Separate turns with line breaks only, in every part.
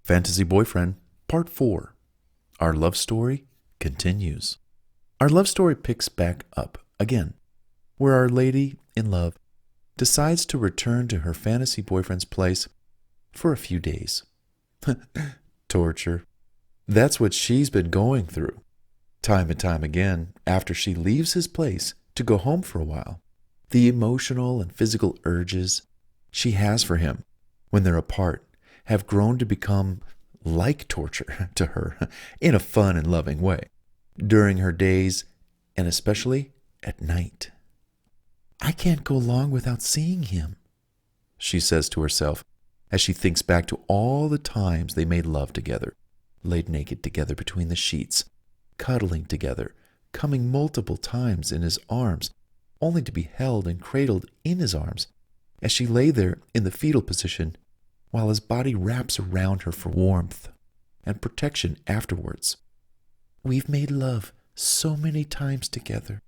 Fantasy Boyfriend, Part 4. Our love story continues. Our love story picks back up again, where our lady in love decides to return to her fantasy boyfriend's place for a few days. Torture. That's what she's been going through, time and time again, after she leaves his place to go home for a while. The emotional and physical urges she has for him when they're apart have grown to become like torture to her in a fun and loving way during her days and especially at night. I can't go long without seeing him, she says to herself as she thinks back to all the times they made love together, laid naked together between the sheets, cuddling together, coming multiple times in his arms, only to be held and cradled in his arms as she lay there in the fetal position while his body wraps around her for warmth and protection afterwards. We've made love so many times together,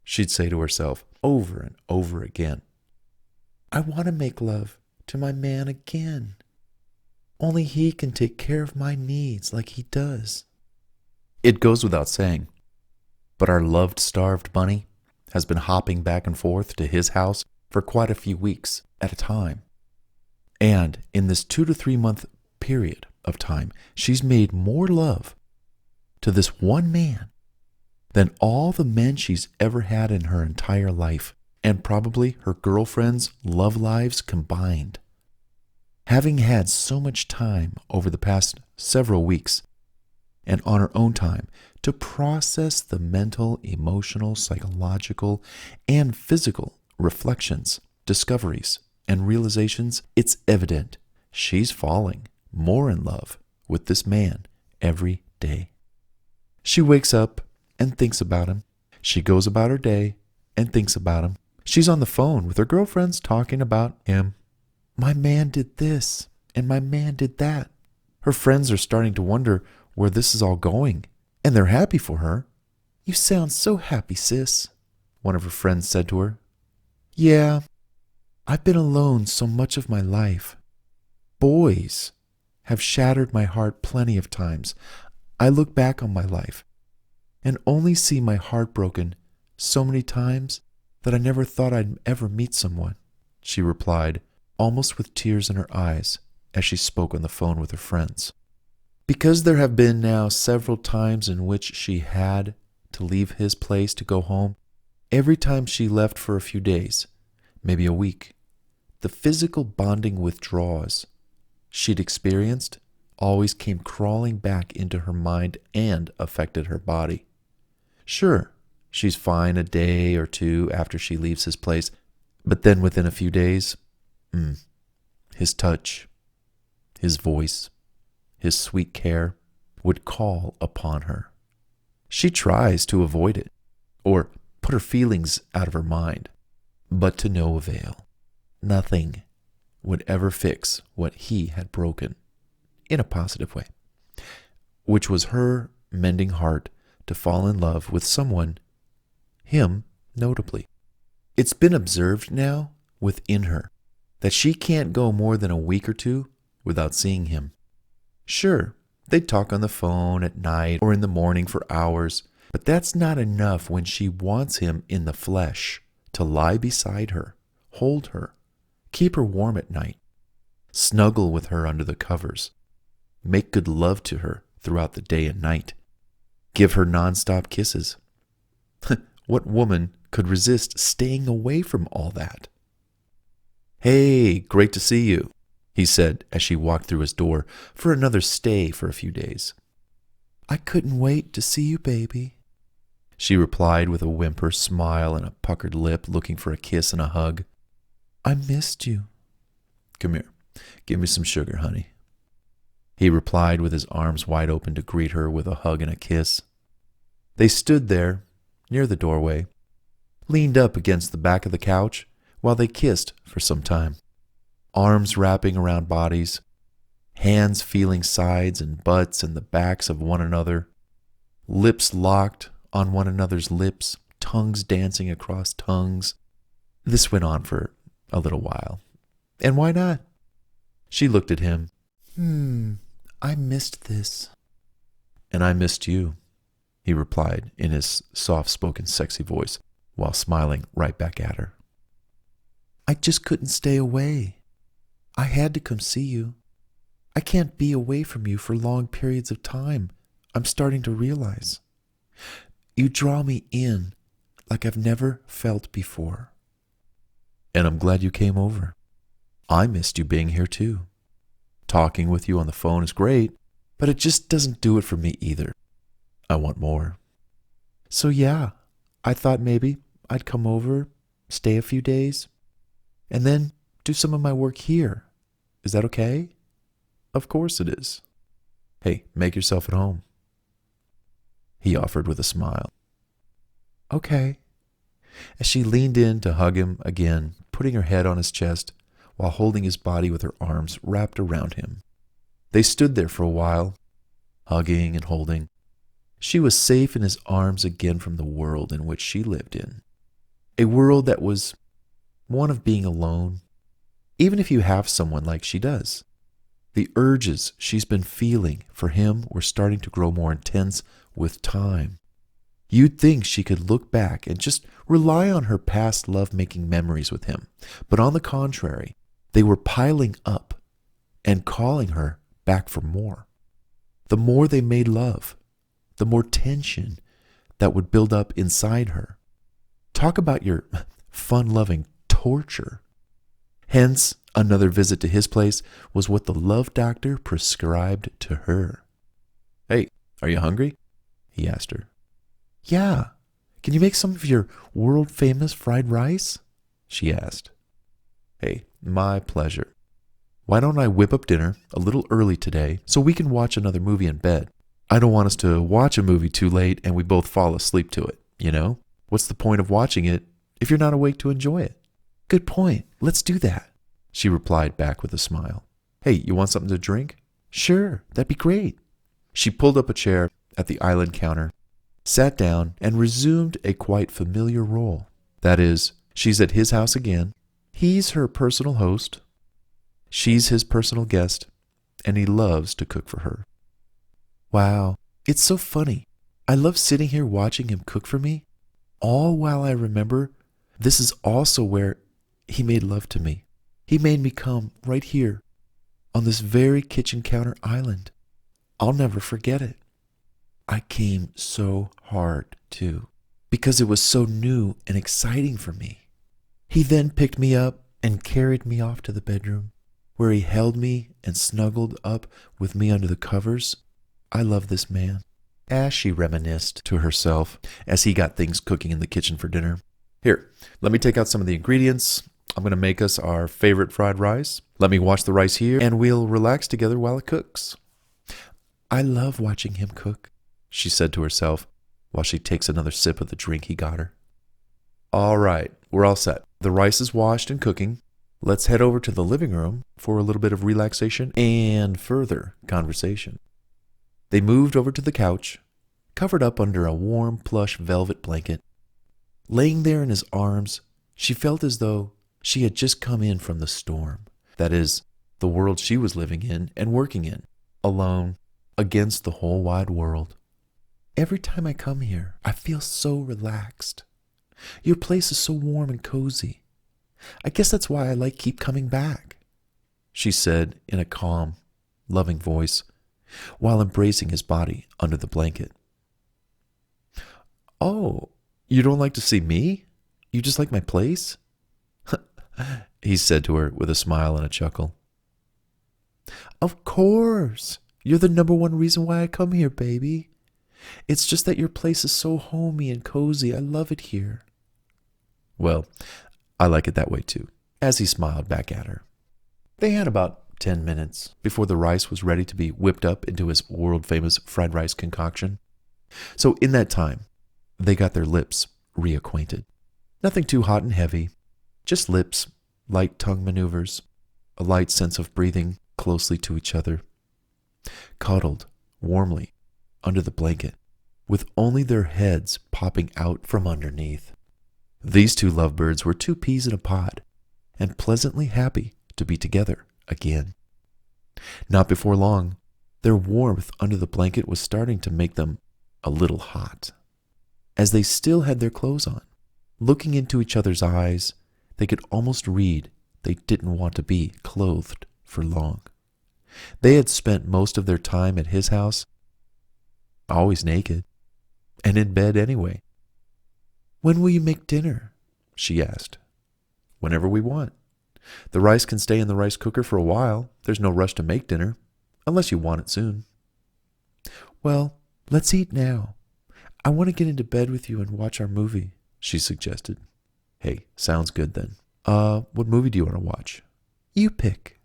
she'd say to herself over and over again. I want to make love to my man again. Only he can take care of my needs like he does. It goes without saying, but our loved-starved bunny has been hopping back and forth to his house for quite a few weeks at a time. And in this 2 to 3 month period of time, she's made more love to this one man than all the men she's ever had in her entire life, and probably her girlfriends' love lives combined. Having had so much time over the past several weeks and on her own time to process the mental, emotional, psychological, and physical reflections, discoveries, and realizations, it's evident she's falling more in love with this man every day. She wakes up and thinks about him. She goes about her day and thinks about him. She's on the phone with her girlfriends talking about him. My man did this and my man did that. Her friends are starting to wonder where this is all going, and they're happy for her. You sound so happy, sis, one of her friends said to her. Yeah, I've been alone so much of my life. Boys have shattered my heart plenty of times. I look back on my life and only see my heart broken so many times that I never thought I'd ever meet someone, she replied, almost with tears in her eyes as she spoke on the phone with her friends. Because there have been now several times in which she had to leave his place to go home, every time she left for a few days, maybe a week, the physical bonding withdrawals she'd experienced always came crawling back into her mind and affected her body. Sure, she's fine a day or two after she leaves his place, but then within a few days, his touch, his voice, his sweet care would call upon her. She tries to avoid it or put her feelings out of her mind, but to no avail. Nothing would ever fix what he had broken in a positive way, which was her mending heart to fall in love with someone, him notably. It's been observed now within her that she can't go more than a week or two without seeing him. Sure, they'd talk on the phone at night or in the morning for hours, but that's not enough when she wants him in the flesh to lie beside her, hold her, keep her warm at night, snuggle with her under the covers, make good love to her throughout the day and night, give her nonstop kisses. What woman could resist staying away from all that? Hey, great to see you, he said as she walked through his door for another stay for a few days. I couldn't wait to see you, baby, she replied with a whimper smile and a puckered lip, looking for a kiss and a hug. I missed you. Come here, give me some sugar, honey, he replied with his arms wide open to greet her with a hug and a kiss. They stood there, near the doorway, leaned up against the back of the couch while they kissed for some time, arms wrapping around bodies, hands feeling sides and butts and the backs of one another, lips locked on one another's lips, tongues dancing across tongues. This went on for a little while. And why not? She looked at him. I missed this. And I missed you, he replied in his soft-spoken, sexy voice while smiling right back at her. I just couldn't stay away. I had to come see you. I can't be away from you for long periods of time. I'm starting to realize. You draw me in like I've never felt before. And I'm glad you came over. I missed you being here too. Talking with you on the phone is great, but it just doesn't do it for me either. I want more. So yeah, I thought maybe I'd come over, stay a few days, and then do some of my work here. Is that okay? Of course it is. Hey, make yourself at home, he offered with a smile. Okay. As she leaned in to hug him again, putting her head on his chest while holding his body with her arms wrapped around him. They stood there for a while, hugging and holding. She was safe in his arms again from the world in which she lived in. A world that was one of being alone, even if you have someone like she does. The urges she's been feeling for him were starting to grow more intense with time. You'd think she could look back and just rely on her past love-making memories with him, but on the contrary, they were piling up and calling her back for more. The more they made love, the more tension that would build up inside her. Talk about your fun-loving torture. Hence, another visit to his place was what the love doctor prescribed to her. Hey, are you hungry? He asked her. Yeah. Can you make some of your world-famous fried rice? She asked. Hey, my pleasure. Why don't I whip up dinner a little early today so we can watch another movie in bed? I don't want us to watch a movie too late and we both fall asleep to it, you know? What's the point of watching it if you're not awake to enjoy it? Good point. Let's do that, she replied back with a smile. Hey, you want something to drink? Sure, that'd be great. She pulled up a chair at the island counter, sat down, and resumed a quite familiar role. That is, she's at his house again. He's her personal host. She's his personal guest, and he loves to cook for her. Wow, it's so funny. I love sitting here watching him cook for me, all while I remember this is also where he made love to me. He made me come right here on this very kitchen counter island. I'll never forget it. I came so hard, too, because it was so new and exciting for me. He then picked me up and carried me off to the bedroom, where he held me and snuggled up with me under the covers. I love this man, as she reminisced to herself as he got things cooking in the kitchen for dinner. Here, let me take out some of the ingredients. I'm going to make us our favorite fried rice. Let me wash the rice here, and we'll relax together while it cooks. I love watching him cook, she said to herself while she takes another sip of the drink he got her. All right, we're all set. The rice is washed and cooking. Let's head over to the living room for a little bit of relaxation and further conversation. They moved over to the couch, covered up under a warm plush velvet blanket. Laying there in his arms, she felt as though she had just come in from the storm. That is, the world she was living in and working in, alone, against the whole wide world. Every time I come here, I feel so relaxed. Your place is so warm and cozy. I guess that's why I keep coming back, she said in a calm, loving voice, while embracing his body under the blanket. Oh, you don't like to see me? You just like my place? He said to her with a smile and a chuckle. Of course. You're the number one reason why I come here, baby. It's just that your place is so homey and cozy. I love it here. Well, I like it that way too, as he smiled back at her. They had about 10 minutes before the rice was ready to be whipped up into his world-famous fried rice concoction. So in that time, they got their lips reacquainted. Nothing too hot and heavy, just lips, light tongue maneuvers, a light sense of breathing closely to each other. Cuddled warmly under the blanket, with only their heads popping out from underneath. These two lovebirds were two peas in a pod, and pleasantly happy to be together again. Not before long, Their warmth under the blanket was starting to make them a little hot. As they still had their clothes on, looking into each other's eyes, they could almost read they didn't want to be clothed for long. They had spent most of their time at his house, always naked, and in bed anyway. "When will you make dinner?" she asked. "Whenever we want. The rice can stay in the rice cooker for a while. There's no rush to make dinner, unless you want it soon." "Well, let's eat now. I want to get into bed with you and watch our movie," she suggested. "Hey, sounds good then. What movie do you want to watch?" "You pick."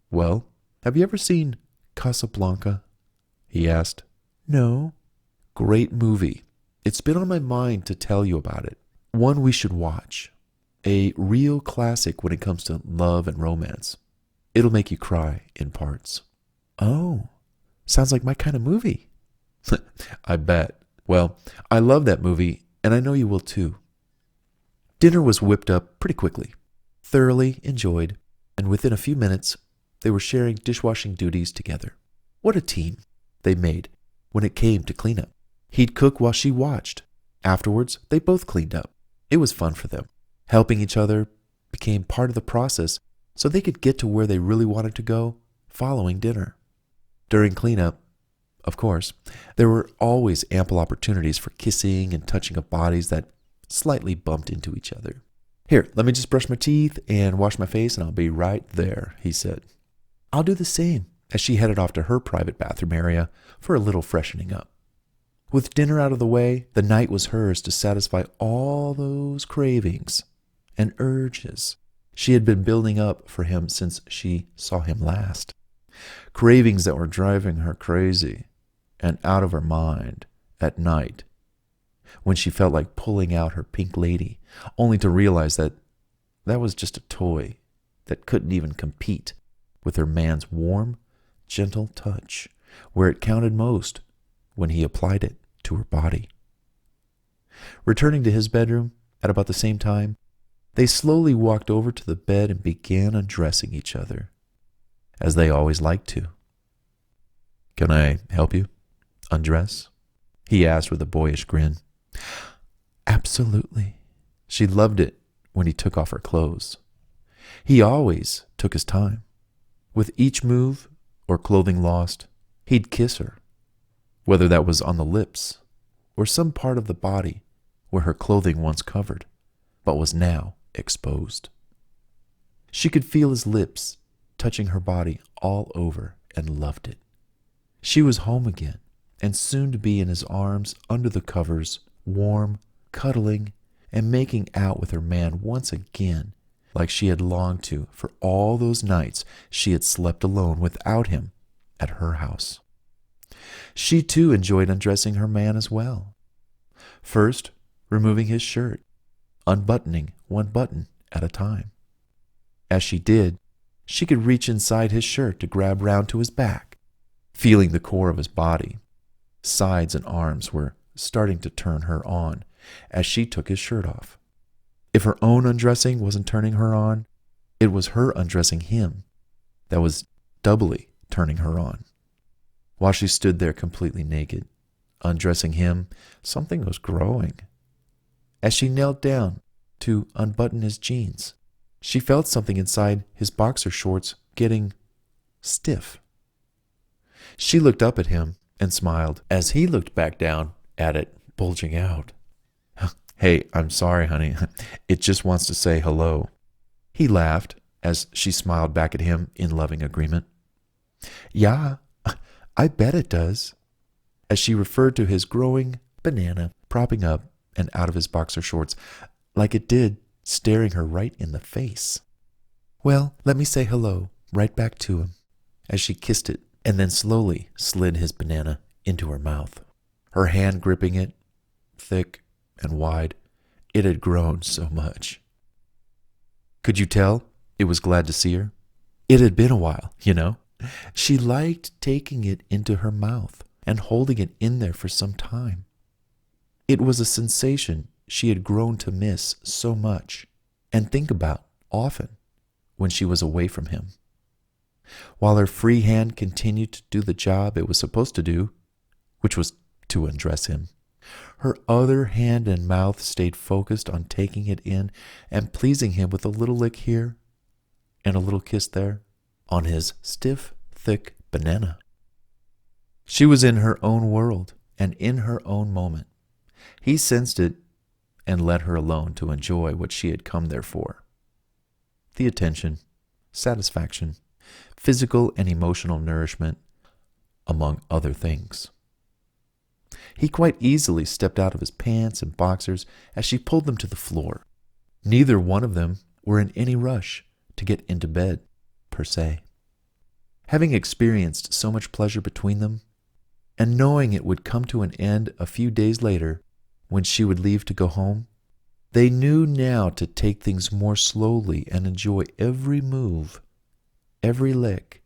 "Well, have you ever seen Casablanca?" he asked. "No." "Great movie. It's been on my mind to tell you about it. One we should watch. A real classic when it comes to love and romance. It'll make you cry in parts." "Oh, sounds like my kind of movie." "I bet. Well, I love that movie, and I know you will too." Dinner was whipped up pretty quickly, thoroughly enjoyed, and within a few minutes, they were sharing dishwashing duties together. What a team they made when it came to cleanup. He'd cook while she watched. Afterwards, they both cleaned up. It was fun for them. Helping each other became part of the process so they could get to where they really wanted to go following dinner. During cleanup, of course, there were always ample opportunities for kissing and touching of bodies that slightly bumped into each other. "Here, let me just brush my teeth and wash my face, and I'll be right there," he said. "I'll do the same," as she headed off to her private bathroom area for a little freshening up. With dinner out of the way, the night was hers to satisfy all those cravings and urges she had been building up for him since she saw him last. Cravings that were driving her crazy and out of her mind at night when she felt like pulling out her pink lady, only to realize that that was just a toy that couldn't even compete with her man's warm, gentle touch, where it counted most when he applied it to her body. Returning to his bedroom at about the same time, they slowly walked over to the bed and began undressing each other, as they always liked to. "Can I help you undress?" he asked with a boyish grin. "Absolutely." She loved it when he took off her clothes. He always took his time. With each move or clothing lost, he'd kiss her, whether that was on the lips or some part of the body where her clothing once covered, but was now exposed. She could feel his lips touching her body all over and loved it. She was home again and soon to be in his arms under the covers, warm, cuddling, and making out with her man once again, like she had longed to for all those nights she had slept alone without him at her house. She too enjoyed undressing her man as well. First, removing his shirt, unbuttoning one button at a time. As she did, she could reach inside his shirt to grab round to his back, feeling the core of his body. Sides and arms were starting to turn her on as she took his shirt off. If her own undressing wasn't turning her on, it was her undressing him that was doubly turning her on. While she stood there completely naked, undressing him, something was growing. As she knelt down to unbutton his jeans, she felt something inside his boxer shorts getting stiff. She looked up at him and smiled as he looked back down at it, bulging out. "Hey, I'm sorry, honey. It just wants to say hello." He laughed as she smiled back at him in loving agreement. "Yeah, I bet it does," as she referred to his growing banana propping up and out of his boxer shorts, like it did, staring her right in the face. "Well, let me say hello right back to him," as she kissed it and then slowly slid his banana into her mouth, her hand gripping it, thick and wide. It had grown so much. Could you tell it was glad to see her? It had been a while, you know. She liked taking it into her mouth and holding it in there for some time. It was a sensation she had grown to miss so much and think about often when she was away from him. while her free hand continued to do the job it was supposed to do, which was to undress him. Her other hand and mouth stayed focused on taking it in and pleasing him with a little lick here and a little kiss there on his stiff, thick banana. She was in her own world and in her own moment. He sensed it and let her alone to enjoy what she had come there for. The attention, satisfaction, physical and emotional nourishment, among other things. He quite easily stepped out of his pants and boxers as she pulled them to the floor. Neither one of them were in any rush to get into bed, per se. Having experienced so much pleasure between them, and knowing it would come to an end a few days later when she would leave to go home, they knew now to take things more slowly and enjoy every move, every lick,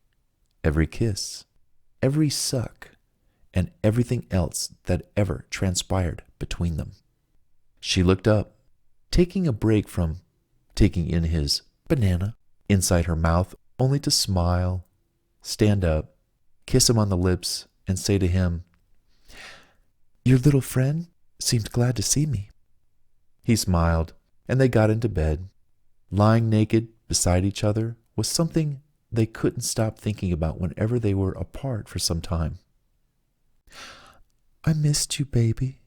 every kiss, every suck, and everything else that ever transpired between them. She looked up, taking a break from taking in his banana inside her mouth, only to smile, stand up, kiss him on the lips, and say to him, "Your little friend seemed glad to see me." He smiled, and they got into bed. Lying naked beside each other was something they couldn't stop thinking about whenever they were apart for some time. "I missed you, baby,"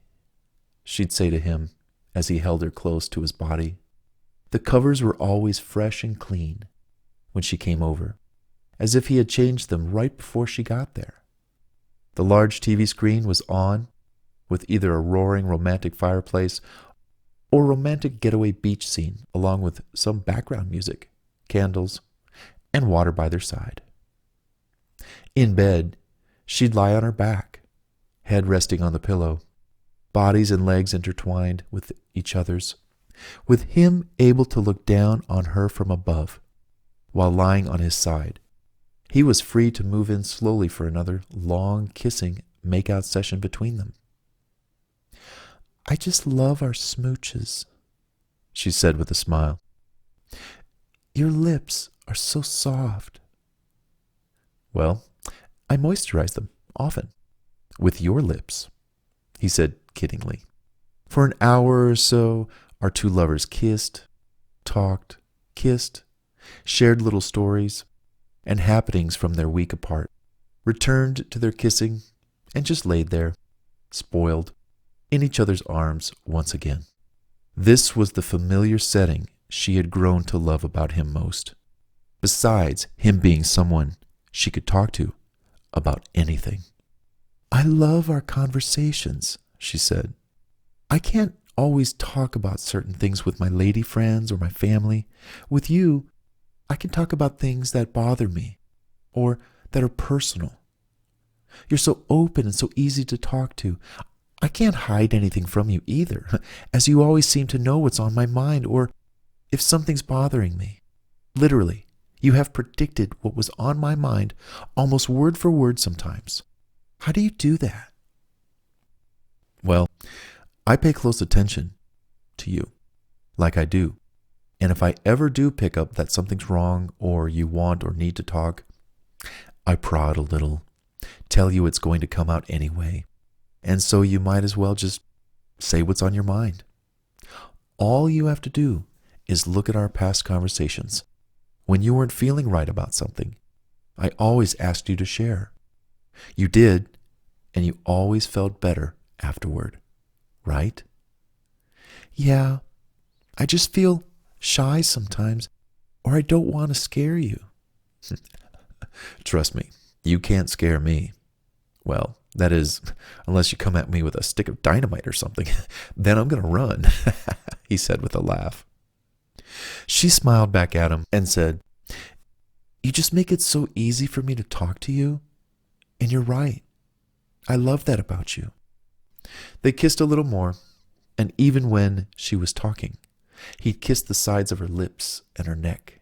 she'd say to him as he held her close to his body. The covers were always fresh and clean when she came over, as if he had changed them right before she got there. The large TV screen was on, with either a roaring romantic fireplace or romantic getaway beach scene, along with some background music, candles, and water by their side. In bed, she'd lie on her back, head resting on the pillow, bodies and legs intertwined with each other's, with him able to look down on her from above, while lying on his side. He was free to move in slowly for another long kissing make-out session between them. "I just love our smooches," she said with a smile. "Your lips are so soft." "Well, I moisturize them often with your lips," he said kiddingly. For an hour or so, our two lovers kissed, talked, kissed, shared little stories and happenings from their week apart, returned to their kissing, and just laid there, spoiled, in each other's arms once again. This was the familiar setting she had grown to love about him most, besides him being someone she could talk to about anything. "I love our conversations," she said. "I can't always talk about certain things with my lady friends or my family. With you, I can talk about things that bother me or that are personal. You're so open and so easy to talk to. I can't hide anything from you either, as you always seem to know what's on my mind or if something's bothering me. Literally, you have predicted what was on my mind almost word for word sometimes. How do you do that?" "Well, I pay close attention to you, like I do. And if I ever do pick up that something's wrong or you want or need to talk, I prod a little, tell you it's going to come out anyway. And so you might as well just say what's on your mind. All you have to do is look at our past conversations. When you weren't feeling right about something, I always asked you to share. You did, and you always felt better afterward, right?" "Yeah, I just feel shy sometimes, or I don't want to scare you." "Trust me, you can't scare me. Well, that is, unless you come at me with a stick of dynamite or something. Then I'm going to run," he said with a laugh. She smiled back at him and said, "You just make it so easy for me to talk to you. And you're right. I love that about you." They kissed a little more, and even when she was talking, he'd kissed the sides of her lips and her neck,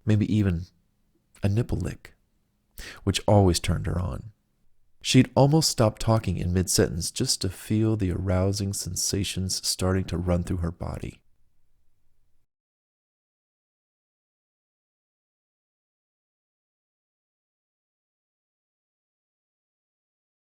maybe even a nipple lick, which always turned her on. She'd almost stopped talking in mid-sentence just to feel the arousing sensations starting to run through her body.